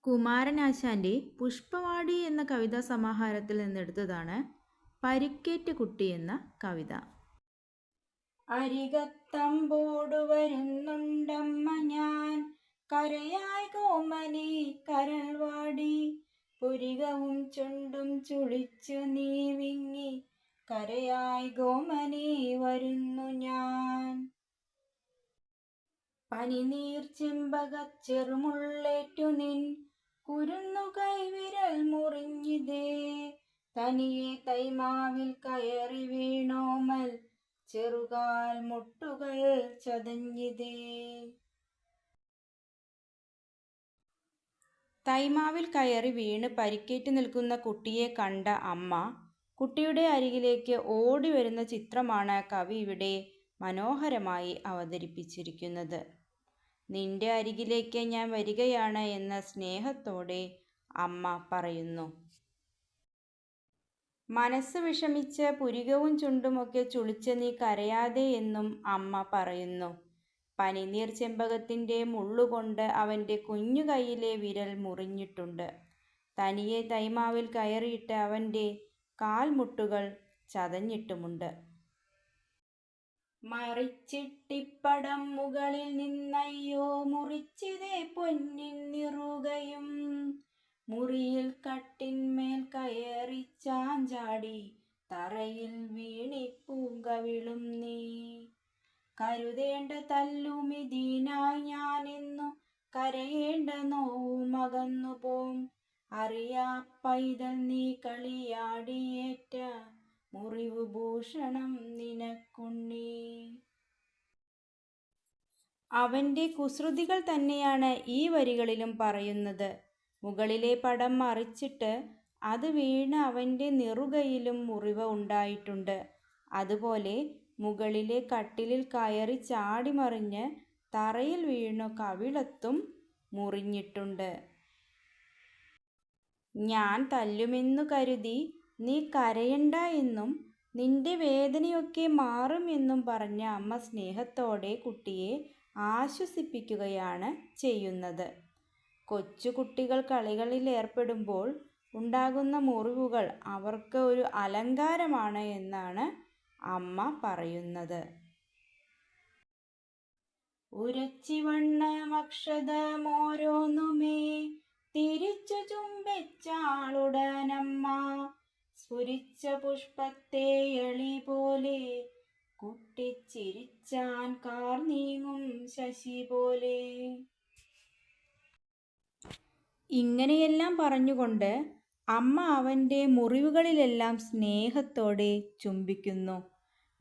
കുമാരനാശാൻ്റെ പുഷ്പവാടി എന്ന കവിതാ സമാഹാരത്തിൽ നിന്നെടുത്തതാണ് പരിക്കേറ്റ കുട്ടി എന്ന കവിത. അരികത്തമ്പോടു വരുന്നുണ്ടമ്മ ഞാൻ, കരയായി കോമലി കരൾവാടി, പുരികവും ചുണ്ടും ചുളിച്ചു നീ വിങ്ങി, കരയായി കോമലി വരുന്നു ഞാൻ. പനിനീർ ചെമ്പകச் ചെറുമുള്ളേറ്റു നിൻ കുരുന്നു കൈവിരൽ മുറിഞ്ഞിതേ, തനിയെ തൈമാവിൽ കയറി വീണോമൽ ചെറുകാൽ മുട്ടുകൾ ചതഞ്ഞിതേ. തൈമാവിൽ കയറി വീണ് പരിക്കേറ്റ് നിൽക്കുന്ന കുട്ടിയെ കണ്ട അമ്മ കുട്ടിയുടെ അരികിലേക്ക് ഓടി വരുന്ന ചിത്രമാണ് കവി ഇവിടെ മനോഹരമായി അവതരിപ്പിച്ചിരിക്കുന്നത്. നിന്റെ അരികിലേക്ക് ഞാൻ വരികയാണ് എന്ന സ്നേഹത്തോടെ അമ്മ പറയുന്നു. മനസ്സ് വിഷമിച്ച് പുരികവും ചുണ്ടുമൊക്കെ ചുളിച്ച് നീ കരയാതെ എന്നും അമ്മ പറയുന്നു. പനിനീർ ചെമ്പകത്തിൻ്റെ മുള്ളുകൊണ്ട് അവൻ്റെ കുഞ്ഞു കൈയിലെ വിരൽ മുറിഞ്ഞിട്ടുണ്ട്. തനിയെ തൈമാവിൽ കയറിയിട്ട് അവൻ്റെ കാൽമുട്ടുകൾ ചതഞ്ഞിട്ടുമുണ്ട്. മറിച്ചിട്ടിപ്പടം മുകളിൽ നിന്നയ്യോ മുറിച്ചിതേ പൊന്നിൻ നിറുകയും, മുറിയിൽ കട്ടിന്മേൽ കയറി ചാഞ്ചാടി തറയിൽ വീണിപ്പൂങ്കവിളും നീ. കരുതേണ്ട തല്ലുമിതീനായി ഞാനെന്നു കരയേണ്ട നോവുമകന്നു പോം, അറിയാ പൈതൽ നീ കളിയാടിയേറ്റ മുറിവു ഭൂഷണം നിനക്കുണ്ണീ. അവൻ്റെ കുസൃതികൾ തന്നെയാണ് ഈ വരികളിലും പറയുന്നത്. മുകളിലെ പടം മറിച്ചിട്ട് അത് വീണ് അവൻ്റെ നെറുകയിലും മുറിവ് ഉണ്ടായിട്ടുണ്ട്. അതുപോലെ മുകളിലെ കട്ടിലിൽ കയറി ചാടിമറിഞ്ഞ് തറയിൽ വീണു കവിളത്തും മുറിഞ്ഞിട്ടുണ്ട്. ഞാൻ തല്ലുമെന്നു കരുതി നീ കരയണ്ട എന്നും നിന്റെ വേദനയൊക്കെ മാറും എന്നും പറഞ്ഞ അമ്മ സ്നേഹത്തോടെ കുട്ടിയെ ആശ്വസിപ്പിക്കുകയാണ് ചെയ്യുന്നത്. കൊച്ചുകുട്ടികൾ കളികളിൽ ഏർപ്പെടുമ്പോൾ ഉണ്ടാകുന്ന മുറിവുകൾ അവർക്ക് ഒരു അലങ്കാരമാണ് എന്നാണ് അമ്മ പറയുന്നത്. ഉരച്ചിവണ്ണമക്ഷതമോരോന്നുമേ തിരിച്ചു ചുംബിച്ചാളുടനമ്മ, സ്ഫുരിച്ച പുഷ്പത്തെ എളി പോലെ കുട്ടിച്ചിരിച്ചാൻ കാർ നീങ്ങും ശശി പോലെ. ഇങ്ങനെയെല്ലാം പറഞ്ഞുകൊണ്ട് അമ്മ അവൻ്റെ മുറിവുകളിലെല്ലാം സ്നേഹത്തോടെ ചുംബിക്കുന്നു.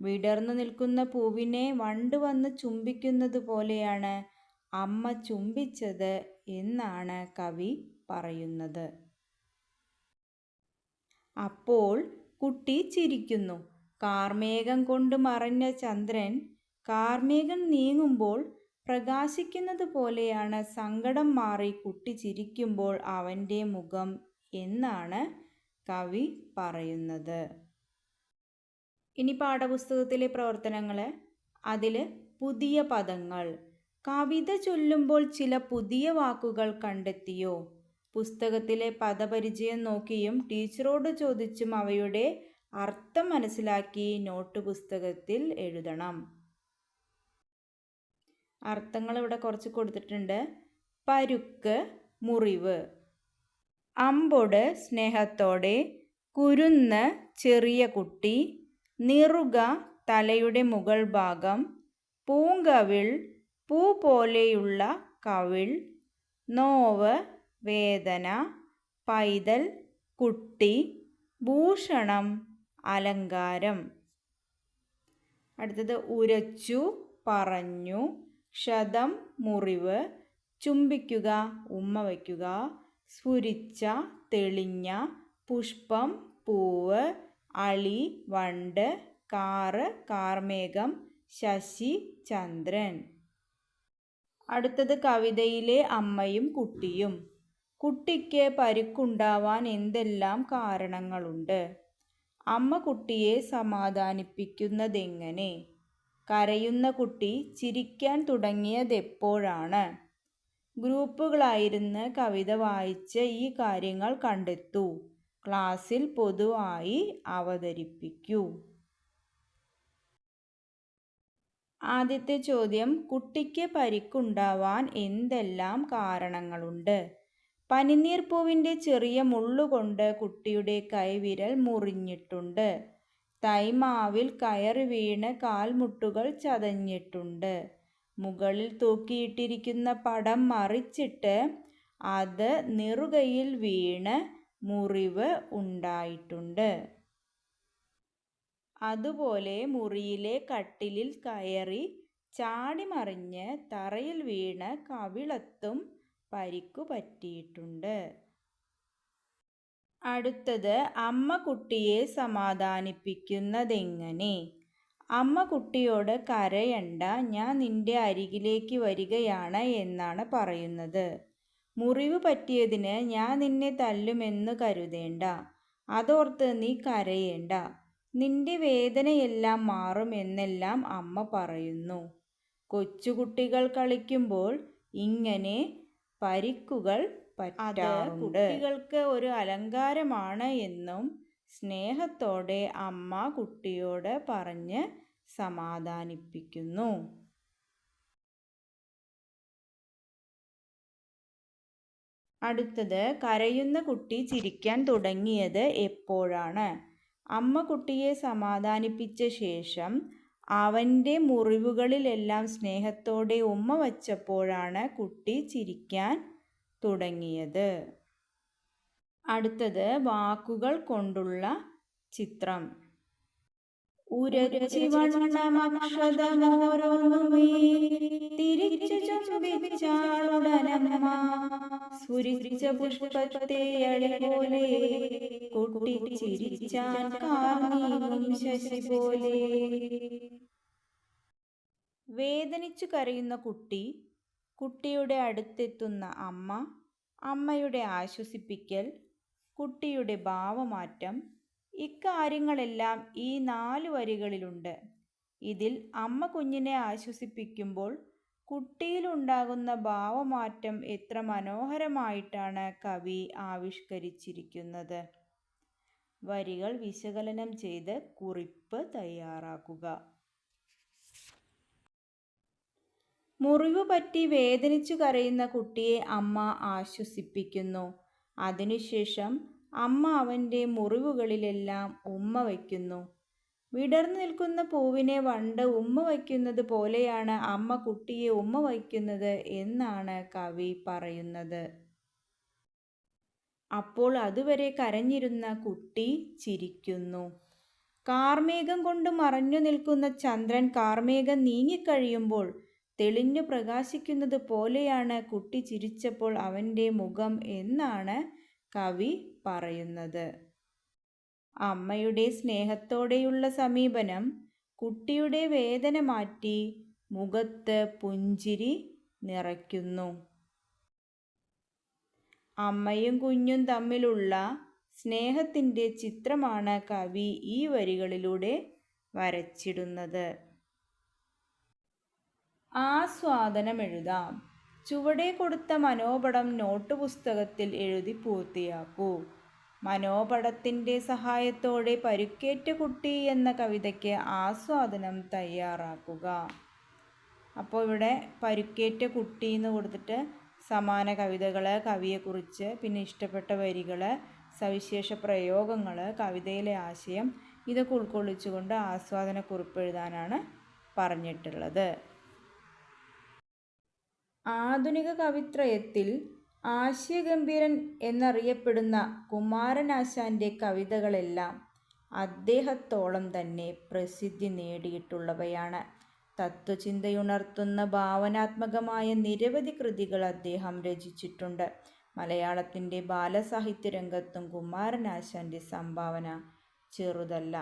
വിടർന്നു നിൽക്കുന്ന പൂവിനെ വണ്ട് വന്ന് ചുംബിക്കുന്നത് പോലെയാണ് അമ്മ ചുംബിച്ചത് എന്നാണ് കവി പറയുന്നത്. അപ്പോൾ കുട്ടി ചിരിക്കുന്നു. കാർമേഘം കൊണ്ട് മറഞ്ഞ ചന്ദ്രൻ കാർമേഘം നീങ്ങുമ്പോൾ പ്രകാശിക്കുന്നത് പോലെയാണ് സങ്കടം മാറി കുട്ടി ചിരിക്കുമ്പോൾ അവൻ്റെ മുഖം എന്നാണ് കവി പറയുന്നത്. ഇനി പാഠപുസ്തകത്തിലെ പ്രവർത്തനങ്ങൾ. അതിൽ പുതിയ പദങ്ങൾ. കവിത ചൊല്ലുമ്പോൾ ചില പുതിയ വാക്കുകൾ കണ്ടെത്തിയോ? പുസ്തകത്തിലെ പദപരിചയം നോക്കിയും ടീച്ചറോട് ചോദിച്ചും അവയുടെ അർത്ഥം മനസ്സിലാക്കി നോട്ട് പുസ്തകത്തിൽ എഴുതണം. അർത്ഥങ്ങൾ ഇവിടെ കുറച്ച് കൊടുത്തിട്ടുണ്ട്. പരുക്ക്, മുറിവ്. അമ്പൊട്, സ്നേഹത്തോടെ. കുരുന്ന്, ചെറിയ കുട്ടി. നിറുക, തലയുടെ മുകൾ ഭാഗം. പൂങ്കവിൾ, പൂ പോലെയുള്ള കവിൾ. നോവ്, വേദന. പൈതൽ, കുട്ടി. ഭൂഷണം, അലങ്കാരം. അടുത്തത് ഉരച്ചു, പറഞ്ഞു. ക്ഷതം, മുറിവ്. ചുംബിക്കുക, ഉമ്മ വയ്ക്കുക. സ്ഫുരിച്ച, തെളിഞ്ഞ. പുഷ്പം, പൂവ്. അളി, വണ്ട്. കാറ്, കാർമേഘം. ശശി, ചന്ദ്രൻ. അടുത്തത് കവിതയിലെ അമ്മയും കുട്ടിയും. കുട്ടിക്ക് പരിക്കുണ്ടാവാൻ എന്തെല്ലാം കാരണങ്ങളുണ്ട്? അമ്മ കുട്ടിയെ സമാധാനിപ്പിക്കുന്നതെങ്ങനെ? കരയുന്ന കുട്ടി ചിരിക്കാൻ തുടങ്ങിയതെപ്പോഴാണ്? ഗ്രൂപ്പുകളായിരുന്ന് കവിത വായിച്ച് ഈ കാര്യങ്ങൾ കണ്ടെത്തൂ. ക്ലാസ്സിൽ പൊതുവായി അവതരിപ്പിക്കൂ. ആദ്യത്തെ ചോദ്യം, കുട്ടിക്ക് പരിക്കുണ്ടാവാൻ എന്തെല്ലാം കാരണങ്ങളുണ്ട്? പനിനീർപ്പൂവിൻ്റെ ചെറിയ മുള്ളുകൊണ്ട് കുട്ടിയുടെ കൈവിരൽ മുറിഞ്ഞിട്ടുണ്ട്. തൈമാവിൽ കയറി വീണ് കാൽമുട്ടുകൾ ചതഞ്ഞിട്ടുണ്ട്. മുകളിൽ തൂക്കിയിട്ടിരിക്കുന്ന പടം മറിച്ചിട്ട് അത് നെറുകയിൽ വീണ് മുറിവ് ഉണ്ടായിട്ടുണ്ട്. അതുപോലെ മുറിയിലെ കട്ടിലിൽ കയറി ചാടിമറിഞ്ഞ് തറയിൽ വീണ് കവിളത്തും പരിക്കു പറ്റിയിട്ടുണ്ട്. അടുത്തത്, അമ്മ കുട്ടിയെ സമാധാനിപ്പിക്കുന്നതെങ്ങനെ? അമ്മ കുട്ടിയോട് കരയണ്ട, ഞാൻ നിന്റെ അരികിലേക്ക് വരികയാണ് എന്നാണ് പറയുന്നത്. മുറിവ് പറ്റിയതിന് ഞാൻ നിന്നെ തല്ലുമെന്ന് കരുതേണ്ട, അതോർത്ത് നീ കരയേണ്ട, നിന്റെ വേദനയെല്ലാം മാറും എന്നെല്ലാം അമ്മ പറയുന്നു. കൊച്ചുകുട്ടികൾ കളിക്കുമ്പോൾ ഇങ്ങനെ പരിക്കുകൾ പറ്റാറുണ്ട്. കുട്ടികൾക്ക് ഒരു അലങ്കാരമാണ് എന്നും സ്നേഹത്തോടെ അമ്മ കുട്ടിയോട് പറഞ്ഞ് സമാധാനിപ്പിക്കുന്നു. അടുത്തത്, കരയുന്ന കുട്ടി ചിരിക്കാൻ തുടങ്ങിയത് എപ്പോഴാണ്? അമ്മ കുട്ടിയെ സമാധാനിപ്പിച്ച ശേഷം അവൻ്റെ മുറിവുകളിലെല്ലാം സ്നേഹത്തോടെ ഉമ്മ വച്ചപ്പോഴാണ് കുട്ടി ചിരിക്കാൻ തുടങ്ങിയത്. അടുത്തത്, വാക്കുകൾ കൊണ്ടുള്ള ചിത്രം. ഉരച്ചി വണ്ണമക്ഷതമോരോന്നുമേ തിരിച്ചു ചുംബിച്ചാളുടനമ്മ, സ്ഫുരിച്ച പുഷ്പത്തെ പോലെ കുട്ടി ചിരിച്ചാൻ കാർമീകും ശശി പോലെ. വേദനിച്ചു കരയുന്ന കുട്ടി, കുട്ടിയുടെ അടുത്തെത്തുന്ന അമ്മ, അമ്മയുടെ ആശ്വസിപ്പിക്കൽ, കുട്ടിയുടെ ഭാവമാറ്റം, ഇക്കാര്യങ്ങളെല്ലാം ഈ 4 വരികളിലുണ്ട്. ഇതിൽ അമ്മ കുഞ്ഞിനെ ആശ്വസിപ്പിക്കുമ്പോൾ കുട്ടിയിലുണ്ടാകുന്ന ഭാവമാറ്റം എത്ര മനോഹരമായിട്ടാണ് കവി ആവിഷ്കരിച്ചിരിക്കുന്നത്. വരികൾ വിശകലനം ചെയ്ത് കുറിപ്പ് തയ്യാറാക്കുക. മുറിവ് പറ്റി വേദനിച്ചു കരയുന്ന കുട്ടിയെ അമ്മ ആശ്വസിപ്പിക്കുന്നു. അതിനുശേഷം അമ്മ അവൻ്റെ മുറിവുകളിലെല്ലാം ഉമ്മ വയ്ക്കുന്നു. വിടർന്നു നിൽക്കുന്ന പൂവിനെ വണ്ട് ഉമ്മ വയ്ക്കുന്നത് പോലെയാണ് അമ്മ കുട്ടിയെ ഉമ്മ വയ്ക്കുന്നത് എന്നാണ് കവി പറയുന്നത്. അപ്പോൾ അതുവരെ കരഞ്ഞിരുന്ന കുട്ടി ചിരിക്കുന്നു. കാർമേഘം കൊണ്ട് മറഞ്ഞു നിൽക്കുന്ന ചന്ദ്രൻ കാർമേഘം നീങ്ങിക്കഴിയുമ്പോൾ തെളിഞ്ഞു പ്രകാശിക്കുന്നത് പോലെയാണ് കുട്ടി ചിരിച്ചപ്പോൾ അവൻ്റെ മുഖം എന്നാണ് കവി പറയുന്നത്. അമ്മയുടെ സ്നേഹത്തോടെയുള്ള സമീപനം കുട്ടിയുടെ വേദന മാറ്റി മുഖത്ത് പുഞ്ചിരി നിറയ്ക്കുന്നു. അമ്മയും കുഞ്ഞും തമ്മിലുള്ള സ്നേഹത്തിൻ്റെ ചിത്രമാണ് കവി ഈ വരികളിലൂടെ വരച്ചിടുന്നത്. ആസ്വാദനം എഴുതാം. ചുവടെ കൊടുത്ത മനോപടം നോട്ട് പുസ്തകത്തിൽ എഴുതി പൂർത്തിയാക്കൂ. മനോപടത്തിൻ്റെ സഹായത്തോടെ പരുക്കേറ്റ കുട്ടി എന്ന കവിതയ്ക്ക് ആസ്വാദനം തയ്യാറാക്കുക. അപ്പോൾ ഇവിടെ പരുക്കേറ്റ കുട്ടി എന്ന് കൊടുത്തിട്ട് സമാന കവിതകൾ, കവിയെക്കുറിച്ച്, പിന്നെ ഇഷ്ടപ്പെട്ട വരികൾ, സവിശേഷ പ്രയോഗങ്ങൾ, കവിതയിലെ ആശയം, ഇതൊക്കെ ഉൾക്കൊള്ളിച്ചുകൊണ്ട് ആസ്വാദനക്കുറിപ്പ് എഴുതാനാണ് പറഞ്ഞിട്ടുള്ളത്. ആധുനിക കവിത്രയത്തിൽ ആശയഗംഭീരൻ എന്നറിയപ്പെടുന്ന കുമാരനാശാൻ്റെ കവിതകളെല്ലാം അദ്ദേഹത്തോളം തന്നെ പ്രസിദ്ധി നേടിയിട്ടുള്ളവയാണ്. തത്വചിന്തയുണർത്തുന്ന ഭാവനാത്മകമായ നിരവധി കൃതികൾ അദ്ദേഹം രചിച്ചിട്ടുണ്ട്. മലയാളത്തിൻ്റെ ബാലസാഹിത്യ രംഗത്തും കുമാരനാശാൻ്റെ സംഭാവന ചെറുതല്ല.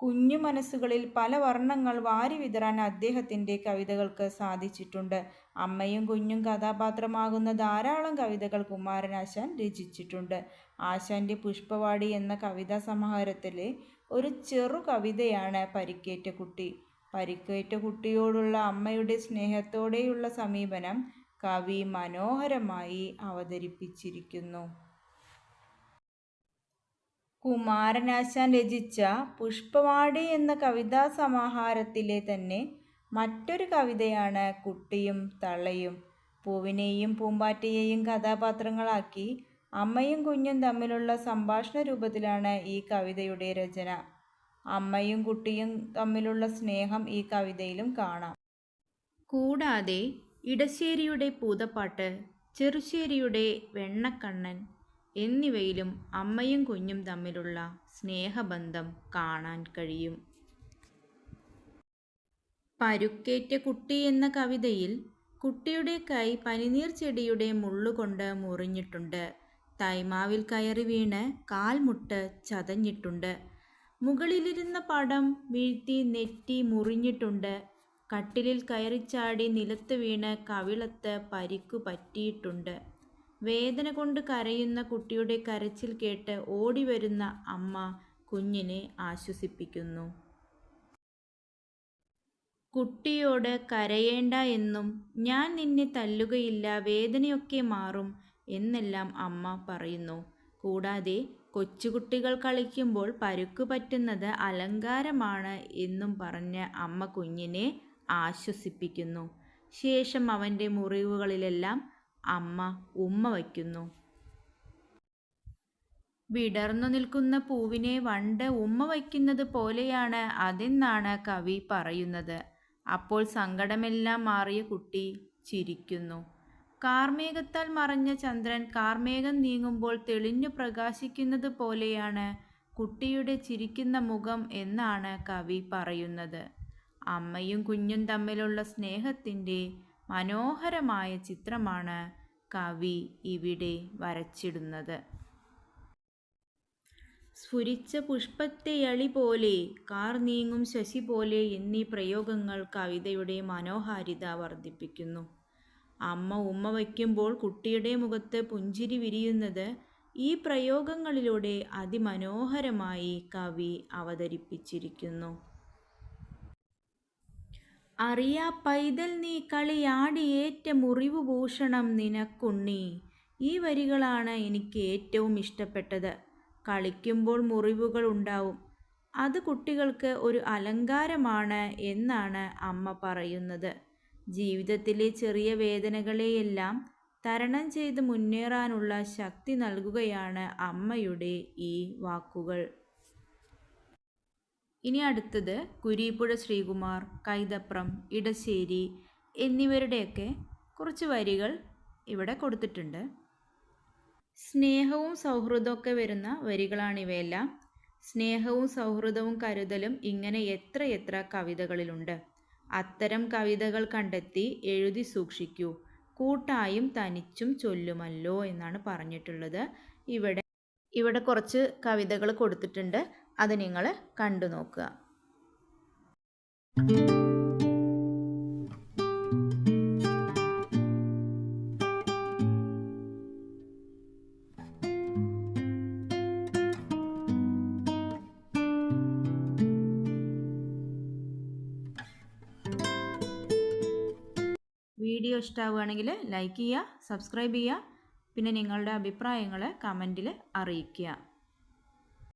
കുഞ്ഞു മനസ്സുകളിൽ പല വർണ്ണങ്ങൾ വാരിവിതറാൻ അദ്ദേഹത്തിൻ്റെ കവിതകൾക്ക് സാധിച്ചിട്ടുണ്ട്. അമ്മയും കുഞ്ഞും കഥാപാത്രമാകുന്ന ധാരാളം കവിതകൾ കുമാരനാശാൻ രചിച്ചിട്ടുണ്ട്. ആശാൻ്റെ പുഷ്പവാടി എന്ന കവിതാ സമാഹാരത്തിലെ ഒരു ചെറു കവിതയാണ് പരിക്കേറ്റ കുട്ടി. പരിക്കേറ്റ കുട്ടിയോടുള്ള അമ്മയുടെ സ്നേഹത്തോടെയുള്ള സമീപനം കവി മനോഹരമായി അവതരിപ്പിച്ചിരിക്കുന്നു. കുമാരനാശാൻ രചിച്ച പുഷ്പവാടി എന്ന കവിതാ സമാഹാരത്തിലെ തന്നെ മറ്റൊരു കവിതയാണ് കുട്ടിയും തള്ളയും. പൂവിനെയും പൂമ്പാറ്റയെയും കഥാപാത്രങ്ങളാക്കി അമ്മയും കുഞ്ഞും തമ്മിലുള്ള സംഭാഷണ രൂപത്തിലാണ് ഈ കവിതയുടെ രചന. അമ്മയും കുട്ടിയും തമ്മിലുള്ള സ്നേഹം ഈ കവിതയിലും കാണാം. കൂടാതെ ഇടശ്ശേരിയുടെ പൂതപ്പാട്ട്, ചെറുശ്ശേരിയുടെ വെണ്ണക്കണ്ണൻ എന്നിവയിലും അമ്മയും കുഞ്ഞും തമ്മിലുള്ള സ്നേഹബന്ധം കാണാൻ കഴിയും. പരുക്കേറ്റ കുട്ടി എന്ന കവിതയിൽ കുട്ടിയുടെ കൈ പനിനീർ ചെടിയുടെ മുള്ളുകൊണ്ട് മുറിഞ്ഞിട്ടുണ്ട്. തൈമാവിൽ കയറി വീണ് കാൽമുട്ട് ചതഞ്ഞിട്ടുണ്ട്. മുകളിലിരുന്ന പടം വീഴ്ത്തി നെറ്റി മുറിഞ്ഞിട്ടുണ്ട്. കട്ടിലിൽ കയറിച്ചാടി നിലത്ത് വീണ് കവിളത്ത് പരിക്കു പറ്റിയിട്ടുണ്ട്. വേദന കൊണ്ട് കരയുന്ന കുട്ടിയുടെ കരച്ചിൽ കേട്ട് ഓടിവരുന്ന അമ്മ കുഞ്ഞിനെ ആശ്വസിപ്പിക്കുന്നു. കുട്ടിയോട് കരയേണ്ട എന്നും ഞാൻ നിന്നെ തല്ലുകയില്ല, വേദനയൊക്കെ മാറും എന്നെല്ലാം അമ്മ പറയുന്നു. കൂടാതെ കൊച്ചുകുട്ടികൾ കളിക്കുമ്പോൾ പരുക്കു പറ്റുന്നത് അലങ്കാരമാണ് എന്നും പറഞ്ഞ് അമ്മ കുഞ്ഞിനെ ആശ്വസിപ്പിക്കുന്നു. ശേഷം അവൻ്റെ മുറിവുകളിലെല്ലാം അമ്മ ഉമ്മ വയ്ക്കുന്നു. വിടർന്നു നിൽക്കുന്ന പൂവിനെ വണ്ട് ഉമ്മ വയ്ക്കുന്നത് പോലെയാണ് അതെന്നാണ് കവി പറയുന്നത്. അപ്പോൾ സങ്കടമെല്ലാം മാറിയ കുട്ടി ചിരിക്കുന്നു. കാർമേഘത്താൽ മറഞ്ഞ ചന്ദ്രൻ കാർമേഘം നീങ്ങുമ്പോൾ തെളിഞ്ഞു പ്രകാശിക്കുന്നത് പോലെയാണ് കുട്ടിയുടെ ചിരിക്കുന്ന മുഖം എന്നാണ് കവി പറയുന്നത്. അമ്മയും കുഞ്ഞും തമ്മിലുള്ള സ്നേഹത്തിൻ്റെ മനോഹരമായ ചിത്രമാണ് കവി ഇവിടെ വരച്ചിടുന്നത്. സ്ഫുരിച്ച പുഷ്പത്തെയളി പോലെ, കാർ നീങ്ങും ശശി പോലെ എന്നീ പ്രയോഗങ്ങൾ കവിതയുടെ മനോഹാരിത വർദ്ധിപ്പിക്കുന്നു. അമ്മ ഉമ്മ വയ്ക്കുമ്പോൾ കുട്ടിയുടെ മുഖത്ത് പുഞ്ചിരി വിരിയുന്നത് ഈ പ്രയോഗങ്ങളിലൂടെ അതിമനോഹരമായി കവി അവതരിപ്പിച്ചിരിക്കുന്നു. അറിയാ പൈതൽ നീ കളിയാടിയേറ്റ മുറിവു ഭൂഷണം നിനക്കുണ്ണി. ഈ വരികളാണ് എനിക്ക് ഏറ്റവും ഇഷ്ടപ്പെട്ടത്. കളിക്കുമ്പോൾ മുറിവുകൾ ഉണ്ടാവും, അത് കുട്ടികൾക്ക് ഒരു അലങ്കാരമാണ് എന്നാണ് അമ്മ പറയുന്നത്. ജീവിതത്തിലെ ചെറിയ വേദനകളെയെല്ലാം തരണം ചെയ്ത് മുന്നേറാനുള്ള ശക്തി നൽകുകയാണ് അമ്മയുടെ ഈ വാക്കുകൾ. ഇനി അടുത്തത് കുരീപ്പുഴ ശ്രീകുമാർ, കൈതപ്രം, ഇടശ്ശേരി എന്നിവരുടെയൊക്കെ കുറച്ച് വരികൾ ഇവിടെ കൊടുത്തിട്ടുണ്ട്. സ്നേഹവും സൗഹൃദമൊക്കെ വരുന്ന വരികളാണിവയെല്ലാം. സ്നേഹവും സൗഹൃദവും കരുതലും ഇങ്ങനെ എത്രയെത്ര കവിതകളിലുണ്ട്. അത്തരം കവിതകൾ കണ്ടെത്തി എഴുതി സൂക്ഷിക്കൂ, കൂട്ടായും തനിച്ചും ചൊല്ലുമല്ലോ എന്നാണ് പറഞ്ഞിട്ടുള്ളത്. ഇവിടെ കുറച്ച് കവിതകൾ കൊടുത്തിട്ടുണ്ട്, അത് നിങ്ങൾ കണ്ടു നോക്കുക. വീഡിയോ ഇഷ്ടമാവുകയാണെങ്കിൽ ലൈക്ക് ചെയ്യുക, സബ്സ്ക്രൈബ് ചെയ്യുക, പിന്നെ നിങ്ങളുടെ അഭിപ്രായങ്ങൾ കമൻറ്റിൽ അറിയിക്കുക.